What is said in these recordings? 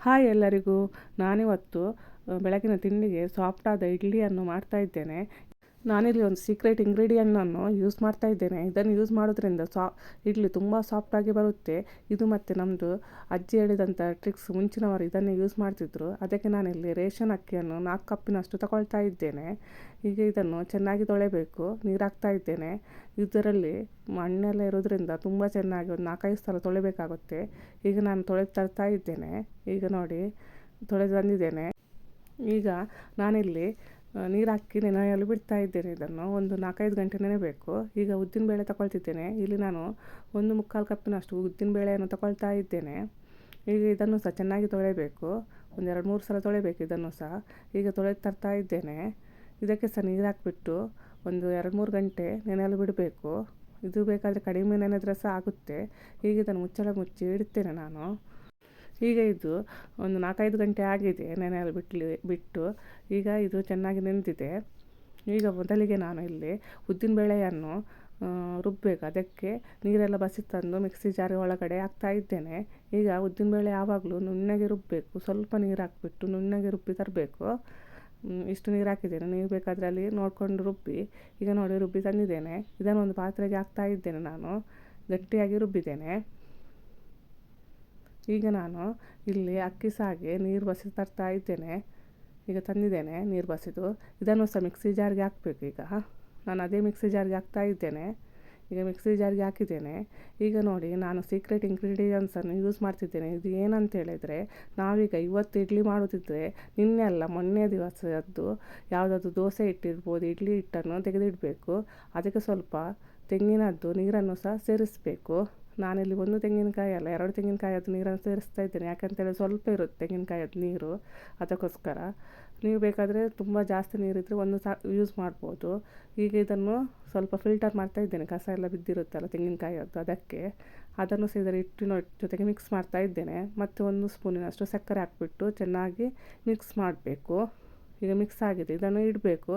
Hi ಎಲ್ಲರಿಗೂ. ನಾನಿವತ್ತು ಬೆಳಗಿನ ತಿಂಡಿಗೆ ಸಾಫ್ಟಾದ ಇಡ್ಲಿಯನ್ನು ಮಾಡ್ತಾ ಇದ್ದೇನೆ. ನಾನಿಲ್ಲಿ ಒಂದು ಸೀಕ್ರೆಟ್ ಇಂಗ್ರೀಡಿಯೆಂಟನ್ನು ಯೂಸ್ ಮಾಡ್ತಾ ಇದ್ದೇನೆ. ಇದನ್ನು ಯೂಸ್ ಮಾಡೋದ್ರಿಂದ ಇಡ್ಲಿ ತುಂಬ ಸಾಫ್ಟಾಗಿ ಬರುತ್ತೆ. ಇದು ಮತ್ತು ನಮ್ಮದು ಅಜ್ಜಿ ಹೇಳಿದಂಥ ಟ್ರಿಕ್ಸ್ ಮುಂಚಿನವರು ಇದನ್ನೇ ಯೂಸ್ ಮಾಡ್ತಿದ್ರು. ಅದಕ್ಕೆ ನಾನಿಲ್ಲಿ ರೇಷನ್ ಅಕ್ಕಿಯನ್ನು 4 ಕಪ್ಪಿನಷ್ಟು ತಗೊಳ್ತಾ ಇದ್ದೇನೆ. ಈಗ ಇದನ್ನು ಚೆನ್ನಾಗಿ ತೊಳೆಬೇಕು. ನೀರು ಹಾಕ್ತಾ ಇದ್ದೇನೆ. ಇದರಲ್ಲಿ ಮಣ್ಣೆಲ್ಲ ಇರೋದ್ರಿಂದ ತುಂಬ ಚೆನ್ನಾಗಿ ಒಂದು 4-5 ಸಲ ತೊಳೆಬೇಕಾಗುತ್ತೆ. ಈಗ ನಾನು ತೊಳೆದು ತರ್ತಾ ಇದ್ದೇನೆ. ಈಗ ನೋಡಿ, ತೊಳೆದು ತಂದಿದ್ದೇನೆ. ಈಗ ನಾನಿಲ್ಲಿ ನೀರು ಹಾಕಿ ನೆನೆಯಲು ಬಿಡ್ತಾ ಇದ್ದೇನೆ. ಇದನ್ನು ಒಂದು 4-5 ಗಂಟೆ ನೆನೆಬೇಕು. ಈಗ ಉದ್ದಿನಬೇಳೆ ತಗೊಳ್ತಿದ್ದೇನೆ. ಇಲ್ಲಿ ನಾನು 1/4 ಕಪ್ಪಿನಷ್ಟು ಉದ್ದಿನಬೇಳೆಯನ್ನು ತಗೊಳ್ತಾ ಇದ್ದೇನೆ. ಈಗ ಇದನ್ನು ಸಹ ಚೆನ್ನಾಗಿ ತೊಳೆಯಬೇಕು. ಒಂದು 2-3 ಸಲ ತೊಳೆಯಬೇಕು ಇದನ್ನು ಸಹ. ಈಗ ತೊಳೆದು ತರ್ತಾ ಇದ್ದೇನೆ. ಇದಕ್ಕೆ ಸಹ ನೀರು ಹಾಕಿಬಿಟ್ಟು ಒಂದು 2-3 ಗಂಟೆ ನೆನೆಯಲು ಬಿಡಬೇಕು. ಇದು ಬೇಕಾದರೆ ಕಡಿಮೆ ನೆನೆದ್ರೆ ಸಹ ಆಗುತ್ತೆ. ಈಗ ಇದನ್ನು ಮುಚ್ಚಳ ಮುಚ್ಚಿ ಇಡ್ತೇನೆ ನಾನು. ಈಗ ಇದು ಒಂದು 4-5 ಗಂಟೆ ಆಗಿದೆ ನೆನೆಯಲು ಬಿಟ್ಟು. ಈಗ ಇದು ಚೆನ್ನಾಗಿ ನೆನೆದಿದೆ. ಈಗ ಮೊದಲಿಗೆ ನಾನು ಇಲ್ಲಿ ಉದ್ದಿನಬೇಳೆಯನ್ನು ರುಬ್ಬಬೇಕು. ಅದಕ್ಕೆ ನೀರೆಲ್ಲ ಬಸಿ ತಂದು ಮಿಕ್ಸಿ ಜಾರ್ ಒಳಗಡೆ ಹಾಕ್ತಾ ಇದ್ದೇನೆ. ಈಗ ಉದ್ದಿನಬೇಳೆ ಯಾವಾಗಲೂ ನುಣ್ಣಗೆ ರುಬ್ಬಬೇಕು. ಸ್ವಲ್ಪ ನೀರು ಹಾಕಿಬಿಟ್ಟು ನುಣ್ಣಗೆ ರುಬ್ಬಿ ತರಬೇಕು. ಇಷ್ಟು ನೀರು ಹಾಕಿದ್ದೇನೆ. ನೀರು ಬೇಕಾದರೆ ಅಲ್ಲಿ ನೋಡಿಕೊಂಡು ರುಬ್ಬಿ. ಈಗ ನೋಡಿ, ರುಬ್ಬಿ ತಂದಿದ್ದೇನೆ. ಇದನ್ನು ಒಂದು ಪಾತ್ರೆಗೆ ಹಾಕ್ತಾ ಇದ್ದೇನೆ. ನಾನು ಗಟ್ಟಿಯಾಗಿ ರುಬ್ಬಿದ್ದೇನೆ. ಈಗ ನಾನು ಇಲ್ಲಿ ಅಕ್ಕಿ ಸಾಗೆ ನೀರು ಬಸಿ ತರ್ತಾ ಇದ್ದೇನೆ. ಈಗ ತಂದಿದ್ದೇನೆ ನೀರು ಬಸಿದು. ಇದನ್ನು ಸಹ ಮಿಕ್ಸಿ ಜಾರ್ಗೆ ಹಾಕಬೇಕು. ಈಗ ನಾನು ಅದೇ ಮಿಕ್ಸಿ ಜಾರ್ಗೆ ಹಾಕ್ತಾ ಇದ್ದೇನೆ. ಈಗ ಮಿಕ್ಸಿ ಜಾರ್ಗೆ ಹಾಕಿದ್ದೇನೆ. ಈಗ ನೋಡಿ, ನಾನು ಸೀಕ್ರೆಟ್ ಇಂಗ್ರೀಡಿಯೆಂಟ್ಸನ್ನು ಯೂಸ್ ಮಾಡ್ತಿದ್ದೇನೆ. ಇದು ಏನಂತ ಹೇಳಿದರೆ, ನಾವೀಗ ಇವತ್ತು ಇಡ್ಲಿ ಮಾಡೋದಿದ್ದರೆ ಮೊನ್ನೆ ದಿವಸದ್ದು ಯಾವುದಾದ್ರು ದೋಸೆ ಇಟ್ಟಿರ್ಬೋದು, ಇಡ್ಲಿ ಹಿಟ್ಟನ್ನು ತೆಗೆದಿಡಬೇಕು. ಅದಕ್ಕೆ ಸ್ವಲ್ಪ ತೆಂಗಿನದ್ದು ನೀರನ್ನು ಸಹ ಸೇರಿಸಬೇಕು. ನಾನಿಲ್ಲಿ 1 ತೆಂಗಿನಕಾಯಿ ಅಲ್ಲ, 2 ತೆಂಗಿನಕಾಯಿಯದ್ದು ನೀರನ್ನು ಸೇರಿಸ್ತಾ ಇದ್ದೇನೆ. ಯಾಕಂತೇಳಿ ಸ್ವಲ್ಪ ಇರುತ್ತೆ ತೆಂಗಿನಕಾಯಿಯದ್ದು ನೀರು, ಅದಕ್ಕೋಸ್ಕರ. ನೀವು ಬೇಕಾದರೆ ತುಂಬ ಜಾಸ್ತಿ ನೀರಿದ್ದರೆ ಒಂದು ಸಹ ಯೂಸ್ ಮಾಡ್ಬೋದು. ಈಗ ಇದನ್ನು ಸ್ವಲ್ಪ ಫಿಲ್ಟರ್ ಮಾಡ್ತಾ ಇದ್ದೇನೆ. ಕಸ ಎಲ್ಲ ಬಿದ್ದಿರುತ್ತಲ್ಲ ತೆಂಗಿನಕಾಯಿಯದ್ದು, ಅದಕ್ಕೆ. ಅದನ್ನು ಸಹ ಇದರ ಹಿಟ್ಟಿನ ಜೊತೆಗೆ ಮಿಕ್ಸ್ ಮಾಡ್ತಾ ಇದ್ದೇನೆ. ಮತ್ತು 1 ಸ್ಪೂನಿನಷ್ಟು ಸಕ್ಕರೆ ಹಾಕಿಬಿಟ್ಟು ಚೆನ್ನಾಗಿ ಮಿಕ್ಸ್ ಮಾಡಬೇಕು. ಈಗ ಮಿಕ್ಸ್ ಆಗಿದೆ. ಇದನ್ನು ಇಡಬೇಕು.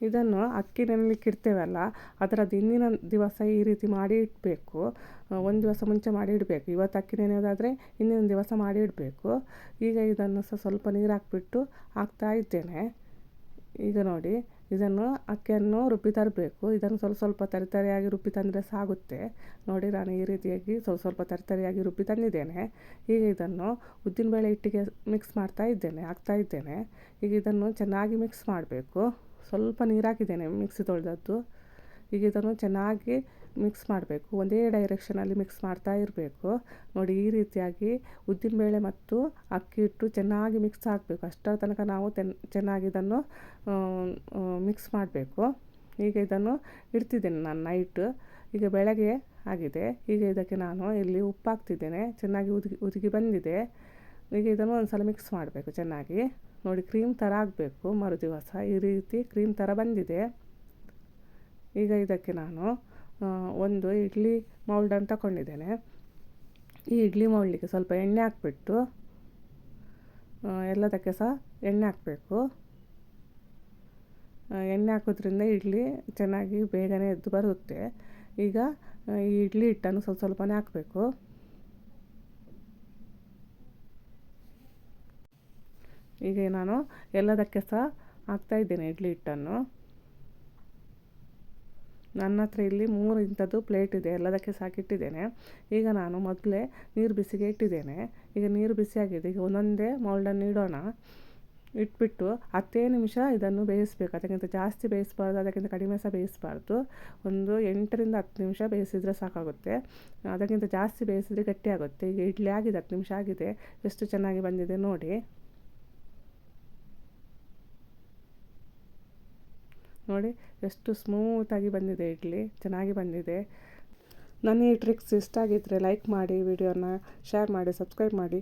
ಇದನ್ನು ಅಕ್ಕಿ ನೆನೆಲಿಕ್ಕೆ ಇಡ್ತೇವಲ್ಲ, ಅದರದ್ದು ಹಿಂದಿನ ದಿವಸ ಈ ರೀತಿ ಮಾಡಿ ಇಡಬೇಕು. 1 ದಿವಸ ಮುಂಚೆ ಮಾಡಿ ಇಡಬೇಕು. ಇವತ್ತು ಅಕ್ಕಿ ನೆನೆಯೋದಾದರೆ ಹಿಂದಿನ ದಿವಸ ಮಾಡಿ ಇಡಬೇಕು. ಈಗ ಇದನ್ನು ಸಹ ಸ್ವಲ್ಪ ನೀರು ಹಾಕಿಬಿಟ್ಟು ಹಾಕ್ತಾ ಇದ್ದೇನೆ. ಈಗ ನೋಡಿ, ಇದನ್ನು ಅಕ್ಕಿಯನ್ನು ರುಬ್ಬಿ ತರಬೇಕು. ಇದನ್ನು ಸ್ವಲ್ಪ ತರಿತರಿಯಾಗಿ ರುಬ್ಬಿ ತಂದರೆ ಸಹ ಆಗುತ್ತೆ. ನೋಡಿ, ನಾನು ಈ ರೀತಿಯಾಗಿ ಸ್ವಲ್ಪ ತರಿತರಿಯಾಗಿ ರುಬ್ಬಿ ತಂದಿದ್ದೇನೆ. ಈಗ ಇದನ್ನು ಉದ್ದಿನಬೇಳೆ ಹಿಟ್ಟಿಗೆ ಮಿಕ್ಸ್ ಹಾಕ್ತಾ ಇದ್ದೇನೆ. ಈಗ ಇದನ್ನು ಚೆನ್ನಾಗಿ ಮಿಕ್ಸ್ ಮಾಡಬೇಕು. ಸ್ವಲ್ಪ ನೀರು ಹಾಕಿದ್ದೇನೆ ಮಿಕ್ಸಿ ತೊಳೆದದ್ದು. ಈಗ ಇದನ್ನು ಚೆನ್ನಾಗಿ ಮಿಕ್ಸ್ ಮಾಡಬೇಕು. ಒಂದೇ ಡೈರೆಕ್ಷನಲ್ಲಿ ಮಿಕ್ಸ್ ಮಾಡ್ತಾ ಇರಬೇಕು. ನೋಡಿ, ಈ ರೀತಿಯಾಗಿ ಉದ್ದಿನಬೇಳೆ ಮತ್ತು ಅಕ್ಕಿ ಹಿಟ್ಟು ಚೆನ್ನಾಗಿ ಮಿಕ್ಸ್ ಆಗಬೇಕು. ಅಷ್ಟರ ತನಕ ನಾವು ಚೆನ್ನಾಗಿ ಇದನ್ನು ಮಿಕ್ಸ್ ಮಾಡಬೇಕು. ಈಗ ಇದನ್ನು ಇಡ್ತಿದ್ದೇನೆ ನಾನು ನೈಟ್. ಈಗ ಬೆಳಗ್ಗೆ ಆಗಿದೆ. ಈಗ ಇದಕ್ಕೆ ನಾನು ಇಲ್ಲಿ ಉಪ್ಪು ಹಾಕ್ತಿದ್ದೇನೆ. ಚೆನ್ನಾಗಿ ಉದುಗಿ ಬಂದಿದೆ. ಈಗ ಇದನ್ನು ಒಂದು ಸಲ ಮಿಕ್ಸ್ ಮಾಡಬೇಕು ಚೆನ್ನಾಗಿ. ನೋಡಿ, ಕ್ರೀಮ್ ಥರ ಆಗಬೇಕು. ಮರುದಿವಸ ಈ ರೀತಿ ಕ್ರೀಮ್ ಥರ ಬಂದಿದೆ. ಈಗ ಇದಕ್ಕೆ ನಾನು ಒಂದು ಇಡ್ಲಿ ಮೌಲ್ಡನ್ನು ತಗೊಂಡಿದ್ದೇನೆ. ಈ ಇಡ್ಲಿ ಮೌಲ್ಡಿಗೆ ಸ್ವಲ್ಪ ಎಣ್ಣೆ ಹಾಕಿಬಿಟ್ಟು, ಎಲ್ಲದಕ್ಕೆ ಸಹ ಎಣ್ಣೆ ಹಾಕಬೇಕು. ಎಣ್ಣೆ ಹಾಕೋದ್ರಿಂದ ಇಡ್ಲಿ ಚೆನ್ನಾಗಿ ಬೇಗನೆ ಎದ್ದು ಬರುತ್ತೆ. ಈಗ ಈ ಇಡ್ಲಿ ಹಿಟ್ಟನ್ನು ಸ್ವಲ್ಪನೇ ಹಾಕಬೇಕು. ಈಗ ನಾನು ಎಲ್ಲದಕ್ಕೆ ಸಹ ಹಾಕ್ತಾ ಇದ್ದೇನೆ ಇಡ್ಲಿ ಹಿಟ್ಟನ್ನು. ನನ್ನ ಹತ್ರ ಇಲ್ಲಿ 3 ಇಂಥದ್ದು ಪ್ಲೇಟ್ ಇದೆ. ಎಲ್ಲದಕ್ಕೆ ಸಾಕಿಟ್ಟಿದ್ದೇನೆ. ಈಗ ನಾನು ಮೊದಲೇ ನೀರು ಬಿಸಿಗೆ ಇಟ್ಟಿದ್ದೇನೆ. ಈಗ ನೀರು ಬಿಸಿಯಾಗಿದೆ. ಈಗ ಒಂದೊಂದೇ ಮೌಲ್ಡನ್ನು ಇಡೋಣ. ಇಟ್ಬಿಟ್ಟು 10 ನಿಮಿಷ ಇದನ್ನು ಬೇಯಿಸಬೇಕು. ಅದಕ್ಕಿಂತ ಜಾಸ್ತಿ ಬೇಯಿಸಬಾರ್ದು, ಅದಕ್ಕಿಂತ ಕಡಿಮೆ ಸಹ ಬೇಯಿಸಬಾರ್ದು. ಒಂದು 8ರಿಂದ 10 ನಿಮಿಷ ಬೇಯಿಸಿದರೆ ಸಾಕಾಗುತ್ತೆ. ಅದಕ್ಕಿಂತ ಜಾಸ್ತಿ ಬೇಯಿಸಿದರೆ ಗಟ್ಟಿಯಾಗುತ್ತೆ. ಈಗ ಇಡ್ಲಿ ಆಗಿದೆ, 10 ನಿಮಿಷ ಆಗಿದೆ. ಎಷ್ಟು ಚೆನ್ನಾಗಿ ಬಂದಿದೆ ನೋಡಿ. ನೋಡಿ, ಎಷ್ಟು ಸ್ಮೂತಾಗಿ ಬಂದಿದೆ ಇಡ್ಲಿ. ಚೆನ್ನಾಗಿ ಬಂದಿದೆ. ನನ್ನ ಈ ಟ್ರಿಕ್ಸ್ ಇಷ್ಟ ಆಗಿದ್ದರೆ ಲೈಕ್ ಮಾಡಿ, ವಿಡಿಯೋನ ಶೇರ್ ಮಾಡಿ, ಸಬ್ಸ್ಕ್ರೈಬ್ ಮಾಡಿ.